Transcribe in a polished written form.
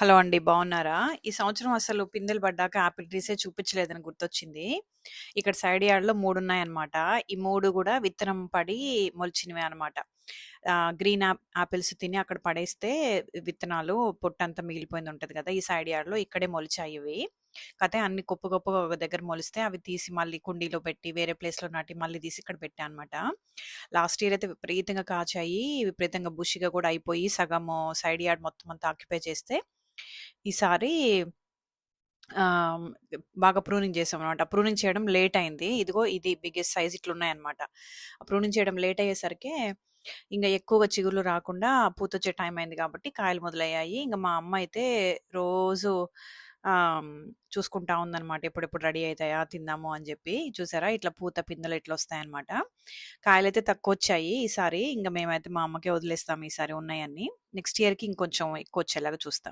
Hello అండి. బావున్నారా? ఈ సంవత్సరం అసలు పిందెలు పడ్డాక యాపిల్ ట్రీసే చూపించలేదని గుర్తొచ్చింది. ఇక్కడ సైడ్ యార్డ్‌లో 3 ఉన్నాయన్నమాట. ఈ 3 గూడా విత్తనం పడి మొలిచినవే అన్నమాట. గ్రీన్ యాపిల్స్ తిని అక్కడ పడేస్తే విత్తనాలు పొట్టంతా మిగిలిపోయిందుంటది గదా! ఈ సైడ్ యార్డ్‌లో ఇక్కడే మొలిచాయివి. కాతే అన్ని కుప్ప కుప్పగా ఒక దగ్గర మొలిస్తే అవి తీసి మళ్ళీ కుండీలో పెట్టి వేరే ప్లేస్‌లో నాటి మళ్ళీ తీసి ఇక్కడ పెట్టా అన్నమాట. లాస్ట్ ఇయర్ అయితే విపరీతంగా కాచాయి. విపరీతంగా బుషీగా గూడా అయిపోయి సగము సైడ్ యార్డ్ మొత్తం అంతా ఆక్యుపై చేస్తే ఈసారి ఆహ్, బాగా ప్రూనింగ్ చేసామనమాట. ప్రూనింగ్ చేయడం లేట్ అయింది. ఇదిగో ఇది బిగ్గెస్ట్ సైజ్ ఇట్లున్నాయన్నమాట. ప్రూనింగ్ చేయడం లేట్ అయ్యేసరికే ఇంగ ఎక్కువగా చిగుర్లు రాకుండా పూతొచ్చే టైం అయింది కాబట్టి కాయలు మొదలయ్యాయి. ఇంగ మా అమ్మ అయితే రోజు ఆహ్, చూసుకుంటా ఉందనమాట. ఎప్పుడెప్పుడు రెడీ అయితాయా తిందాము అని జెప్పి. చూసారా ఇట్లా పూత పిందెలు ఇట్లొస్తాయన్నమాట. కాయలైతే తక్కువొచ్చాయి ఈసారి. ఇంగ మేమైతే మా అమ్మకే వదిలేస్తాం ఈసారి ఉన్నయన్నీ. నెక్స్ట్ ఇయర్‌కి ఇంకొంచెం ఎక్కువొచ్చేలాగా చూస్తాం.